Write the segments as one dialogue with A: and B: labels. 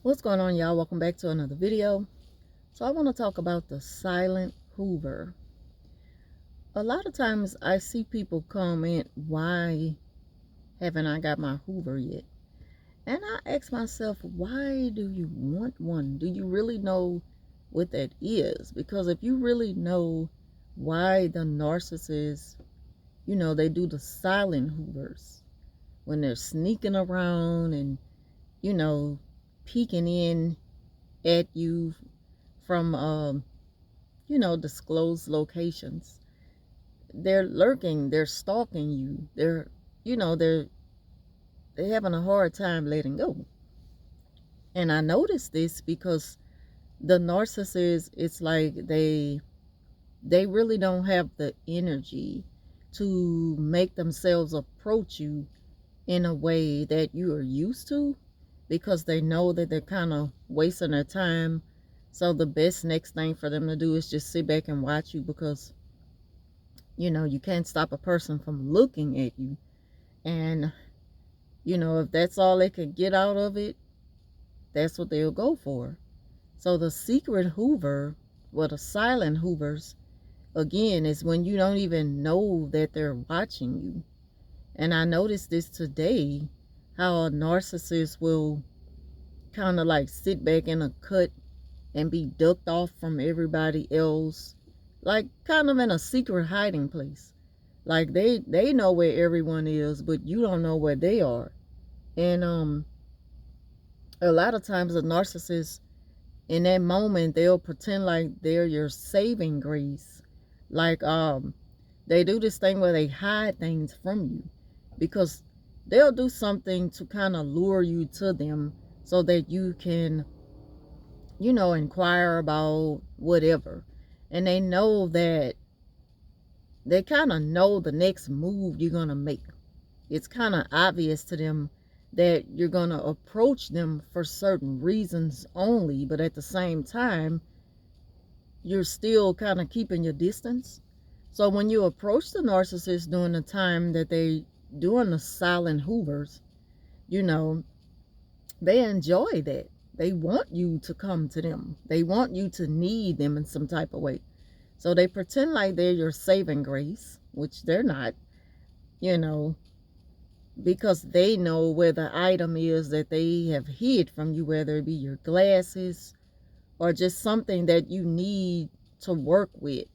A: What's going on, y'all? Welcome back to another video. So I want to talk about the silent hoover. A lot of times I see people comment, why haven't I got my hoover yet? And I ask myself, why do you want one? Do you really know what that is? Because if you really know why the narcissists, they do the silent hoovers when they're sneaking around and, peeking in at you from disclosed locations. They're lurking, they're stalking you, they're having a hard time letting go. And I noticed this because the narcissists, it's like they really don't have the energy to make themselves approach you in a way that you are used to, because they know that they're kind of wasting their time. So the best next thing for them to do is just sit back and watch you, because you can't stop a person from looking at you. And if that's all they could get out of it, that's what they'll go for. So the secret hoover, well, the silent hoovers, again, is when you don't even know that they're watching you. And I noticed this today, how a narcissist will kind of like sit back in a cut and be ducked off from everybody else, like kind of in a secret hiding place. Like they know where everyone is, but you don't know where they are. And a lot of times the narcissist, in that moment, they'll pretend like they're your saving grace. Like they do this thing where they hide things from you, because they'll do something to kind of lure you to them so that you can inquire about whatever. And they know that, they kind of know the next move you're going to make. It's kind of obvious to them that you're going to approach them for certain reasons only, but at the same time, you're still kind of keeping your distance. So when you approach the narcissist during the time that they doing the silent hoovers, they enjoy that. They want you to come to them. They want you to need them in some type of way. So they pretend like they're your saving grace, which they're not, because they know where the item is that they have hid from you, whether it be your glasses or just something that you need to work with.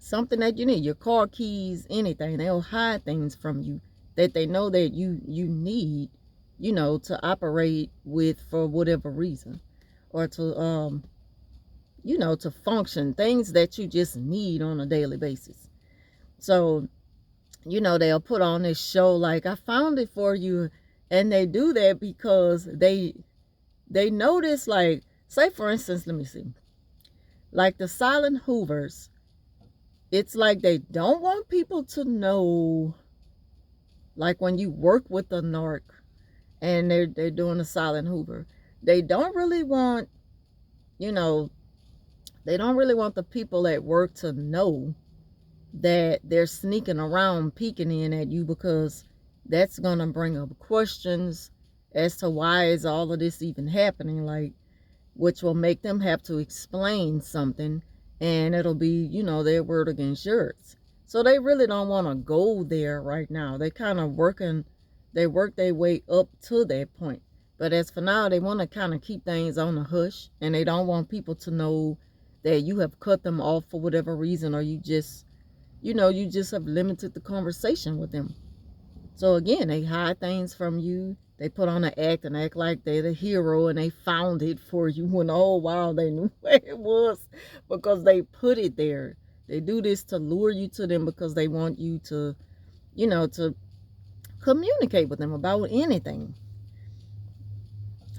A: Something that you need, your car keys, anything. They'll hide things from you that they know that you need, to operate with for whatever reason, or to to function, things that you just need on a daily basis. So they'll put on this show like, I found it for you. And they do that because they notice, like, say for instance, let me see, like the silent hoovers, it's like they don't want people to know, like when you work with a narc and they're doing a silent hoover, they don't really want, they don't really want the people at work to know that they're sneaking around, peeking in at you, because that's going to bring up questions as to why is all of this even happening, like, which will make them have to explain something, and it'll be, their word against yours. So they really don't want to go there right now. They kind of work their way up to that point. But as for now, they want to kind of keep things on the hush, and they don't want people to know that you have cut them off for whatever reason, or you just have limited the conversation with them. So again, they hide things from you. They put on an act and act like they're the hero and they found it for you, when oh wow, they knew where it was because they put it there. They do this to lure you to them because they want you to, to communicate with them about anything.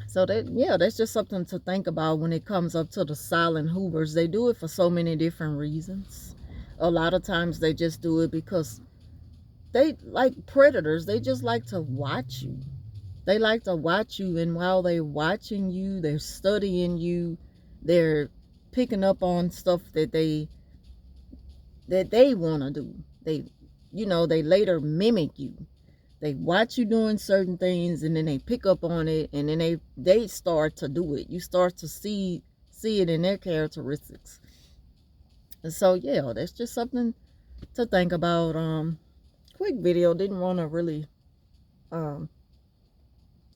A: So that's just something to think about when it comes up to the silent hoovers. They do it for so many different reasons. A lot of times they just do it because they, like predators, they just like to watch you. They like to watch you, and while they're watching you, they're studying you. They're picking up on stuff that they want to do. They later mimic you. They watch you doing certain things, and then they pick up on it, and then they start to do it. You start to see it in their characteristics. And so yeah, that's just something to think about. Quick video, didn't want to really um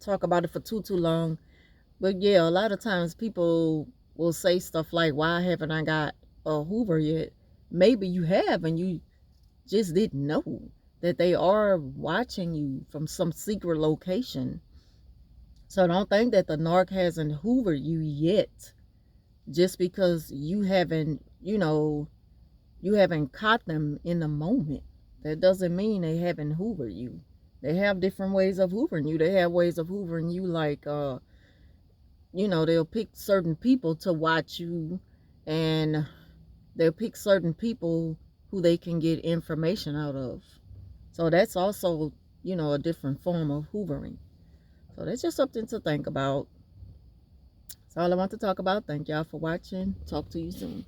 A: talk about it for too long. But yeah, a lot of times people will say stuff like, why haven't I got a hoover yet? Maybe you have, and you just didn't know that they are watching you from some secret location. So don't think that the narc hasn't hoovered you yet, just because you haven't, you haven't caught them in the moment. That doesn't mean they haven't hoovered you. They have different ways of hoovering you. They have ways of hoovering you like, they'll pick certain people to watch you, and they'll pick certain people who they can get information out of. So that's also, a different form of hoovering. So that's just something to think about. That's all I want to talk about. Thank y'all for watching. Talk to you soon.